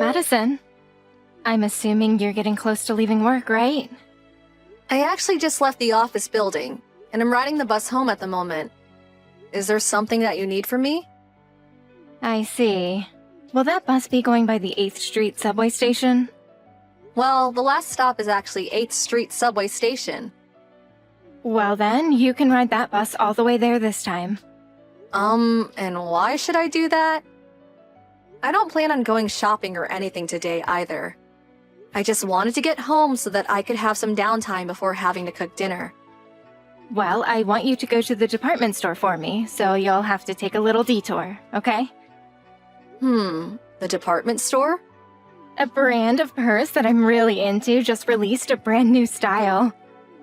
Madison, I'm assuming you're getting close to leaving work, right? I actually just left the office building, and I'm riding the bus home at the moment. Is there something that you need from me? I see. Will that bus be going by the 8th Street subway station? Well, the last stop is actually 8th Street subway station. Well then, you can ride that bus all the way there this time. And why should I do that? I don't plan on going shopping or anything today either. I just wanted to get home so that I could have some downtime before having to cook dinner. Well, I want you to go to the department store for me, so you'll have to take a little detour, okay? The department store? A brand of purse that I'm really into just released a brand new style.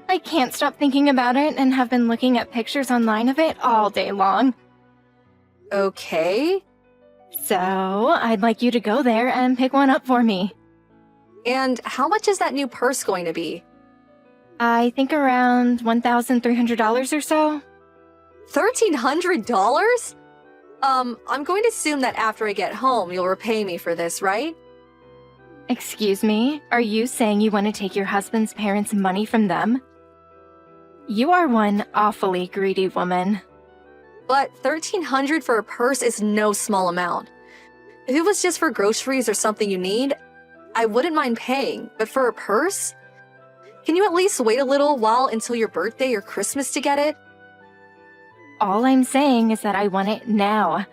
I can't stop thinking about it and have been looking at pictures online of it all day long. Okay. So, I'd like you to go there and pick one up for me. And how much is that new purse going to be? I think around $1,300 or so. $1,300? I'm going to assume that after I get home, you'll repay me for this, right? Excuse me, are you saying you want to take your husband's parents' money from them? You are one awfully greedy woman. But $1,300 for a purse is no small amount. If it was just for groceries or something you need, I wouldn't mind paying, but for a purse? Can you at least wait a little while until your birthday or Christmas to get it? All I'm saying is that I want it now.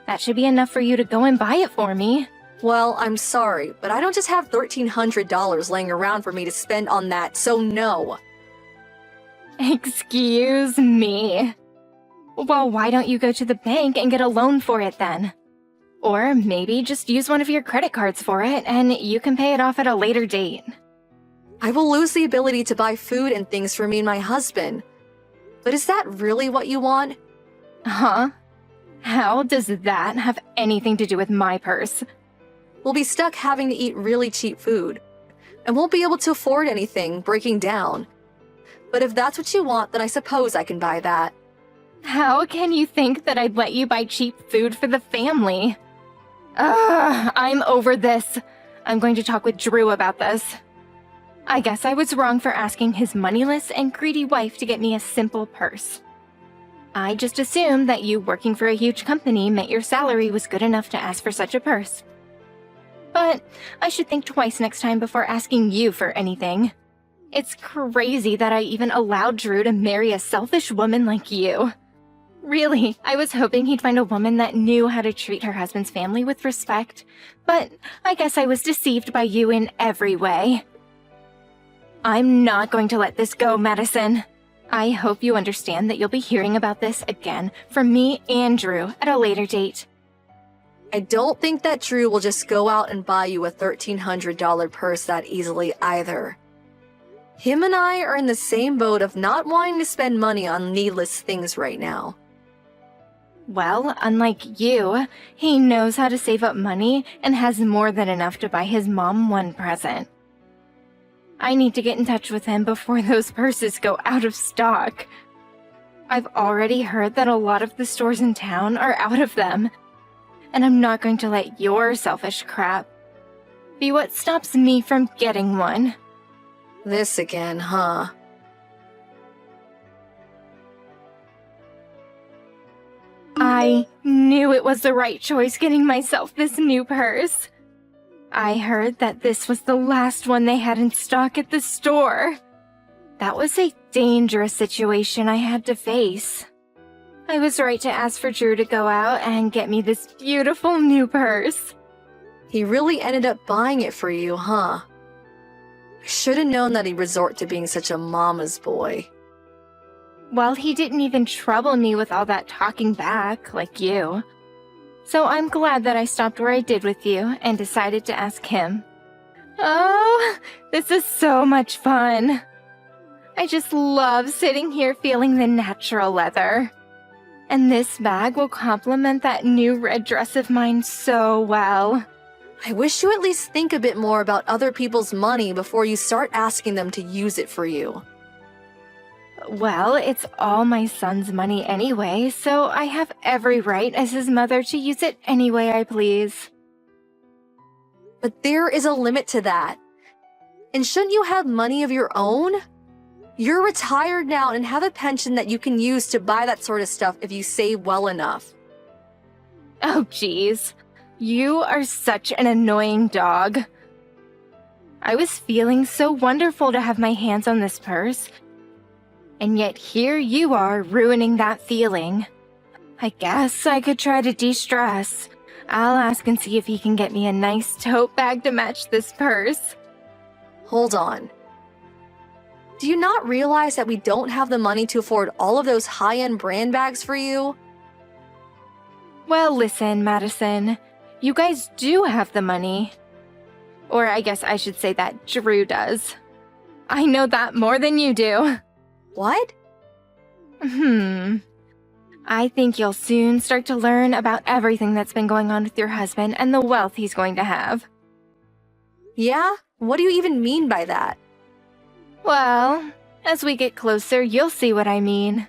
That should be enough for you to go and buy it for me. Well, I'm sorry, but I don't just have $1,300 laying around for me to spend on that, so no. Excuse me. Well, why don't you go to the bank and get a loan for it then? Or maybe just use one of your credit cards for it and you can pay it off at a later date. I will lose the ability to buy food and things for me and my husband. But is that really what you want? Huh? How does that have anything to do with my purse? We'll be stuck having to eat really cheap food, and won't be able to afford anything breaking down. But if that's what you want, then I suppose I can buy that. How can you think that I'd let you buy cheap food for the family? Ugh, I'm over this. I'm going to talk with Drew about this. I guess I was wrong for asking his moneyless and greedy wife to get me a simple purse. I just assumed that you working for a huge company meant your salary was good enough to ask for such a purse. But I should think twice next time before asking you for anything. It's crazy that I even allowed Drew to marry a selfish woman like you. Really, I was hoping he'd find a woman that knew how to treat her husband's family with respect, but I guess I was deceived by you in every way. I'm not going to let this go, Madison. I hope you understand that you'll be hearing about this again from me and Drew at a later date. I don't think that Drew will just go out and buy you a $1,300 purse that easily either. Him and I are in the same boat of not wanting to spend money on needless things right now. Well, unlike you, he knows how to save up money and has more than enough to buy his mom one present. I need to get in touch with him before those purses go out of stock. I've already heard that a lot of the stores in town are out of them, and I'm not going to let your selfish crap be what stops me from getting one. This again, huh? I knew it was the right choice getting myself this new purse. I heard that this was the last one they had in stock at the store. That was a dangerous situation I had to face. I was right to ask for Drew to go out and get me this beautiful new purse. He really ended up buying it for you, huh? I should have known that he'd resort to being such a mama's boy. Well, he didn't even trouble me with all that talking back, like you. So I'm glad that I stopped where I did with you and decided to ask him. Oh, this is so much fun. I just love sitting here feeling the natural leather. And this bag will complement that new red dress of mine so well. I wish you at least think a bit more about other people's money before you start asking them to use it for you. Well, it's all my son's money anyway, so I have every right as his mother to use it any way I please. But there is a limit to that. And shouldn't you have money of your own? You're retired now and have a pension that you can use to buy that sort of stuff if you save well enough. Oh, geez. You are such an annoying dog. I was feeling so wonderful to have my hands on this purse. And yet here you are ruining that feeling. I guess I could try to de-stress. I'll ask and see if he can get me a nice tote bag to match this purse. Hold on. Do you not realize that we don't have the money to afford all of those high-end brand bags for you? Well, listen, Madison. You guys do have the money. Or I guess I should say that Drew does. I know that more than you do. What? I think you'll soon start to learn about everything that's been going on with your husband and the wealth he's going to have. Yeah? What do you even mean by that? Well, as we get closer, you'll see what I mean.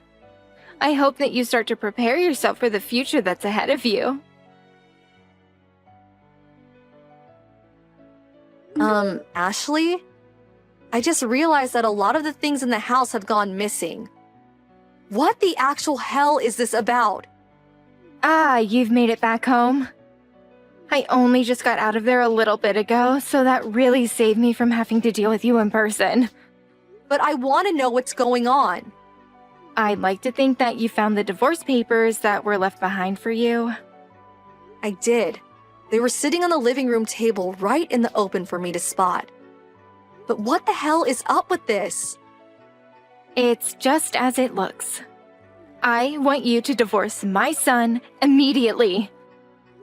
I hope that you start to prepare yourself for the future that's ahead of you. Ashley? I just realized that a lot of the things in the house have gone missing. What the actual hell is this about? Ah, you've made it back home. I only just got out of there a little bit ago, so that really saved me from having to deal with you in person. But I want to know what's going on. I'd like to think that you found the divorce papers that were left behind for you. I did. They were sitting on the living room table right in the open for me to spot. But what the hell is up with this? It's just as it looks. I want you to divorce my son immediately.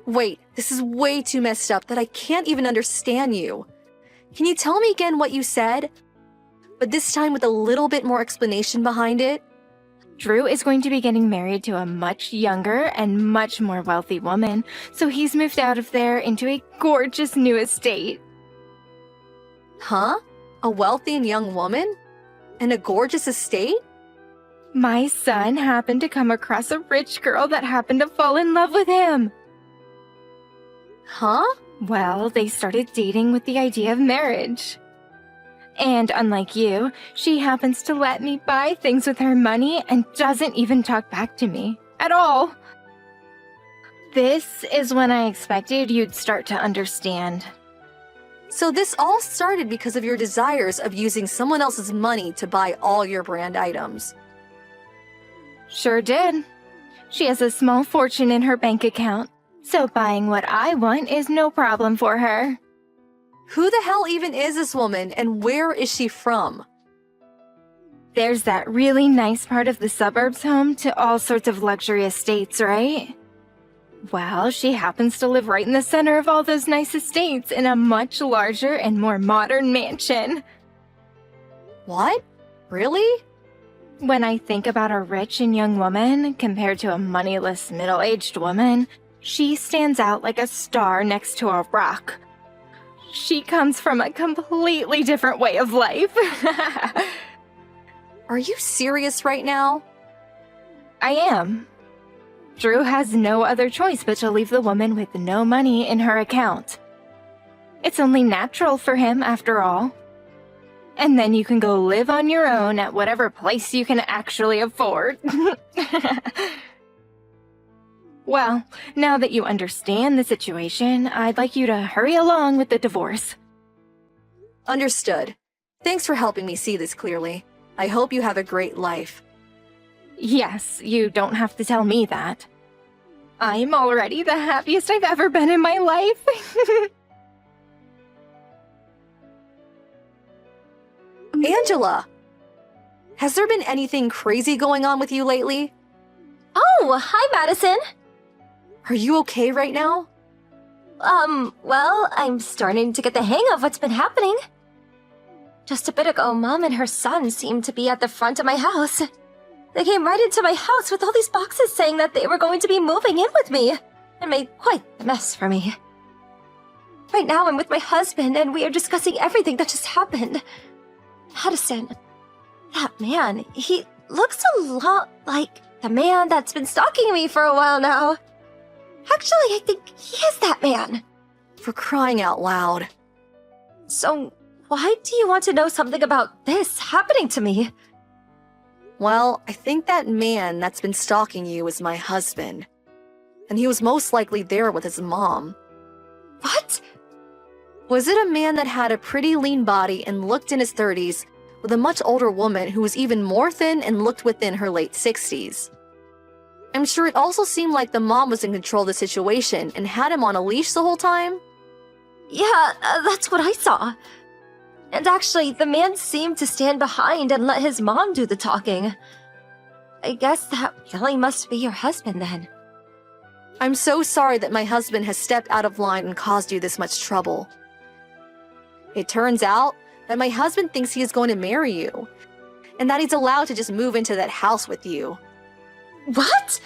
Wait, this is way too messed up that I can't even understand you. Can you tell me again what you said? But this time with a little bit more explanation behind it. Drew is going to be getting married to a much younger and much more wealthy woman, so he's moved out of there into a gorgeous new estate. Huh? A wealthy and young woman? And a gorgeous estate? My son happened to come across a rich girl that happened to fall in love with him. Huh? Well, they started dating with the idea of marriage. And unlike you, she happens to let me buy things with her money and doesn't even talk back to me at all. This is when I expected you'd start to understand. So this all started because of your desires of using someone else's money to buy all your brand items. Sure did. She has a small fortune in her bank account, so buying what I want is no problem for her. Who the hell even is this woman and where is she from? There's that really nice part of the suburbs home to all sorts of luxury estates, right? Well, she happens to live right in the center of all those nice estates in a much larger and more modern mansion. What? Really? When I think about a rich and young woman compared to a moneyless middle-aged woman, she stands out like a star next to a rock. She comes from a completely different way of life. Are you serious right now? I am. Drew has no other choice but to leave the woman with no money in her account. It's only natural for him, after all. And then you can go live on your own at whatever place you can actually afford. Well, now that you understand the situation, I'd like you to hurry along with the divorce. Understood. Thanks for helping me see this clearly. I hope you have a great life. Yes, you don't have to tell me that. I'm already the happiest I've ever been in my life. Angela! Has there been anything crazy going on with you lately? Oh, hi, Madison. Are you okay right now? Well, I'm starting to get the hang of what's been happening. Just a bit ago, Mom and her son seemed to be at the front of my house. They came right into my house with all these boxes saying that they were going to be moving in with me, and made quite the mess for me. Right now, I'm with my husband, and we are discussing everything that just happened. Madison, that man, he looks a lot like the man that's been stalking me for a while now. Actually, I think he is that man. For crying out loud. So, why do you want to know something about this happening to me? Well, I think that man that's been stalking you is my husband. And he was most likely there with his mom. What? Was it a man that had a pretty lean body and looked in his 30s with a much older woman who was even more thin and looked within her late 60s? I'm sure it also seemed like the mom was in control of the situation and had him on a leash the whole time. Yeah, that's what I saw. And actually, the man seemed to stand behind and let his mom do the talking. I guess that really must be your husband then. I'm so sorry that my husband has stepped out of line and caused you this much trouble. It turns out that my husband thinks he is going to marry you, and that he's allowed to just move into that house with you. What?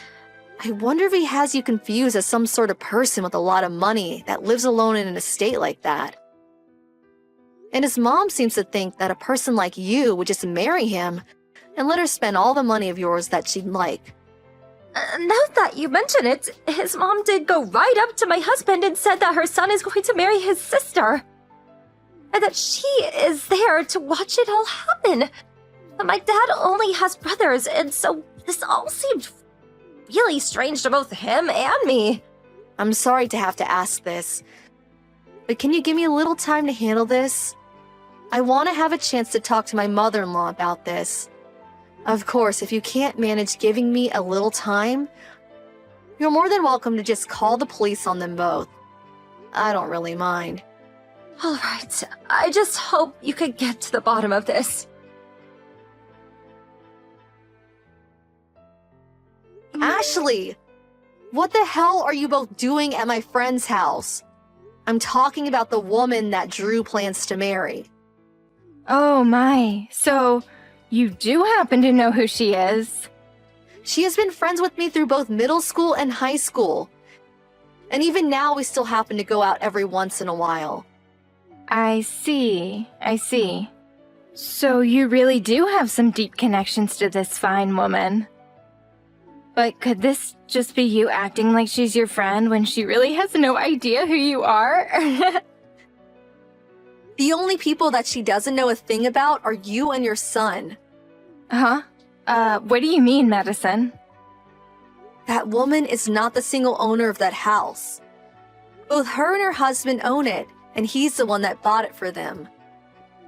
I wonder if he has you confused as some sort of person with a lot of money that lives alone in an estate like that. And his mom seems to think that a person like you would just marry him and let her spend all the money of yours that she'd like. Now that you mention it, his mom did go right up to my husband and said that her son is going to marry his sister. And that she is there to watch it all happen. But my dad only has brothers, and so this all seemed really strange to both him and me. I'm sorry to have to ask this, but can you give me a little time to handle this? I want to have a chance to talk to my mother-in-law about this. Of course, if you can't manage giving me a little time, you're more than welcome to just call the police on them both. I don't really mind. All right, I just hope you can get to the bottom of this. Ashley! What the hell are you both doing at my friend's house? I'm talking about the woman that Drew plans to marry. Oh my, so you do happen to know who she is? She has been friends with me through both middle school and high school. And even now we still happen to go out every once in a while. I see. So you really do have some deep connections to this fine woman. But could this just be you acting like she's your friend when she really has no idea who you are? The only people that she doesn't know a thing about are you and your son. Huh? What do you mean, Madison? That woman is not the single owner of that house. Both her and her husband own it, and he's the one that bought it for them.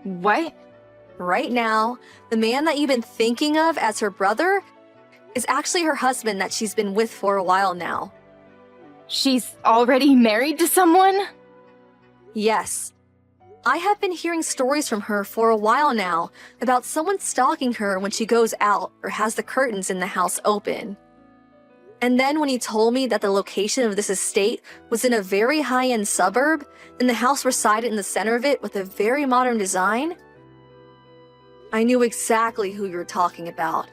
What? Right now, the man that you've been thinking of as her brother is actually her husband that she's been with for a while now. She's already married to someone? Yes. I have been hearing stories from her for a while now about someone stalking her when she goes out or has the curtains in the house open. And then when he told me that the location of this estate was in a very high-end suburb and the house resided in the center of it with a very modern design, I knew exactly who you were talking about.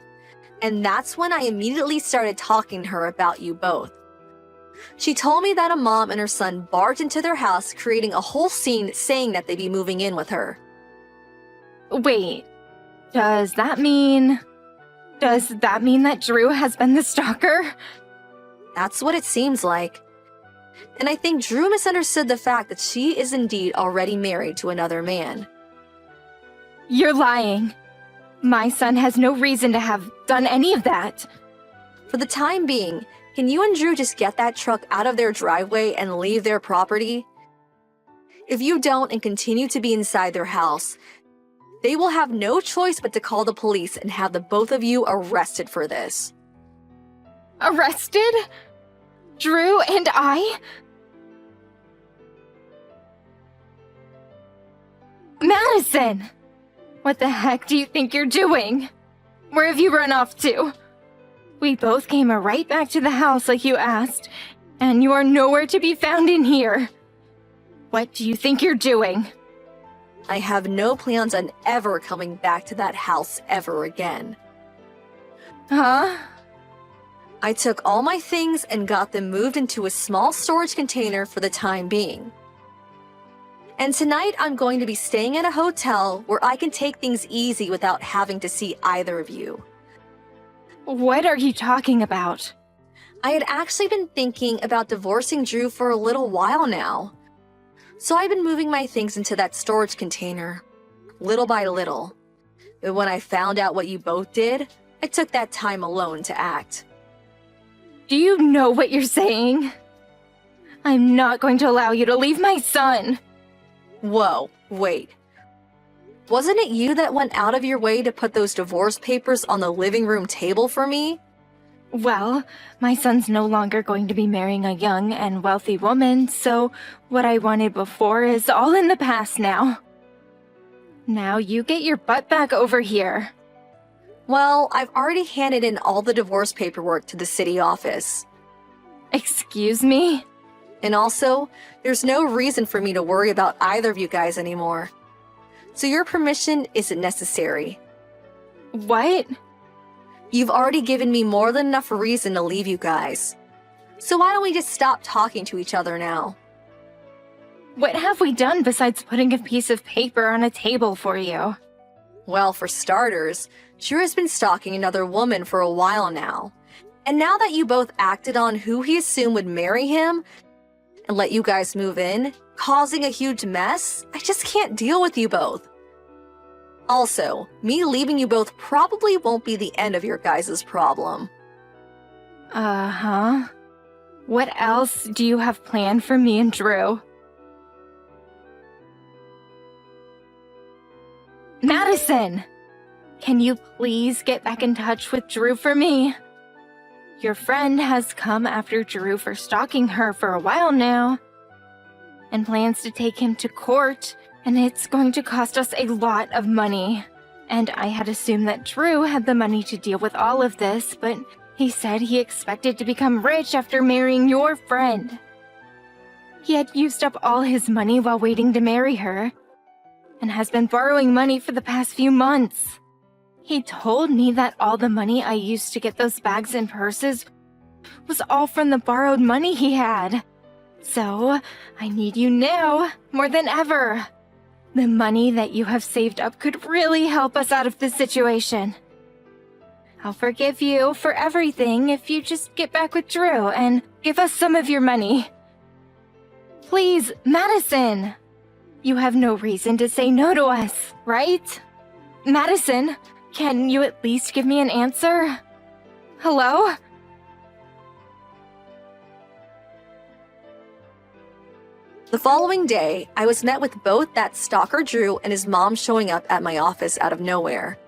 And that's when I immediately started talking to her about you both. She told me that a mom and her son barged into their house, creating a whole scene saying that they'd be moving in with her. Wait, does that mean that Drew has been the stalker? That's what it seems like. And I think Drew misunderstood the fact that she is indeed already married to another man. You're lying. My son has no reason to have done any of that. For the time being, can you and Drew just get that truck out of their driveway and leave their property? If you don't and continue to be inside their house, they will have no choice but to call the police and have the both of you arrested for this. Arrested? Drew and I? Madison! What the heck do you think you're doing? Where have you run off to? We both came right back to the house like you asked, and you are nowhere to be found in here. What do you think you're doing? I have no plans on ever coming back to that house ever again. Huh? I took all my things and got them moved into a small storage container for the time being. And tonight I'm going to be staying at a hotel where I can take things easy without having to see either of you. What are you talking about? I had actually been thinking about divorcing Drew for a little while now. So I've been moving my things into that storage container, little by little. But when I found out what you both did, I took that time alone to act. Do you know what you're saying? I'm not going to allow you to leave my son. Whoa, wait. Wasn't it you that went out of your way to put those divorce papers on the living room table for me? Well, my son's no longer going to be marrying a young and wealthy woman, so what I wanted before is all in the past now. Now you get your butt back over here. Well, I've already handed in all the divorce paperwork to the city office. Excuse me? And also, there's no reason for me to worry about either of you guys anymore. So your permission isn't necessary. What? You've already given me more than enough reason to leave you guys. So why don't we just stop talking to each other now? What have we done besides putting a piece of paper on a table for you? Well, for starters, Drew has been stalking another woman for a while now. And now that you both acted on who he assumed would marry him and let you guys move in, causing a huge mess, I just can't deal with you both. Also, me leaving you both probably won't be the end of your guys' problem. Uh-huh. What else do you have planned for me and Drew? Madison! Can you please get back in touch with Drew for me? Your friend has come after Drew for stalking her for a while now, and plans to take him to court, and it's going to cost us a lot of money. And I had assumed that Drew had the money to deal with all of this, but he said he expected to become rich after marrying your friend. He had used up all his money while waiting to marry her, and has been borrowing money for the past few months. He told me that all the money I used to get those bags and purses was all from the borrowed money he had. So, I need you now, more than ever. The money that you have saved up could really help us out of this situation. I'll forgive you for everything if you just get back with Drew and give us some of your money. Please, Madison! You have no reason to say no to us, right? Madison, can you at least give me an answer? Hello? The following day, I was met with both that stalker Drew and his mom showing up at my office out of nowhere.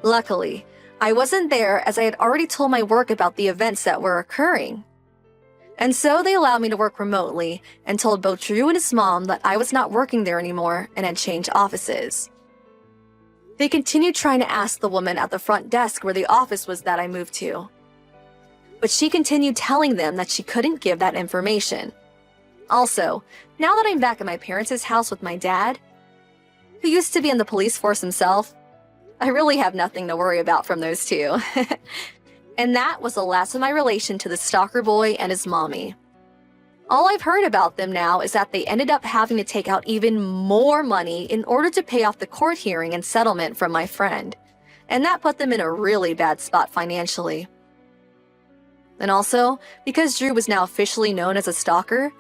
Luckily, I wasn't there as I had already told my work about the events that were occurring. And so they allowed me to work remotely and told both Drew and his mom that I was not working there anymore and had changed offices. They continued trying to ask the woman at the front desk where the office was that I moved to. But she continued telling them that she couldn't give that information. Also, now that I'm back at my parents' house with my dad, who used to be in the police force himself, I really have nothing to worry about from those two. And that was the last of my relation to the stalker boy and his mommy. All I've heard about them now is that they ended up having to take out even more money in order to pay off the court hearing and settlement from my friend. And that put them in a really bad spot financially. And also, because Drew was now officially known as a stalker,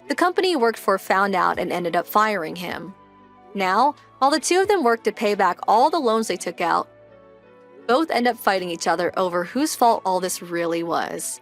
the company he worked for found out and ended up firing him. Now, while the two of them work to pay back all the loans they took out, both end up fighting each other over whose fault all this really was.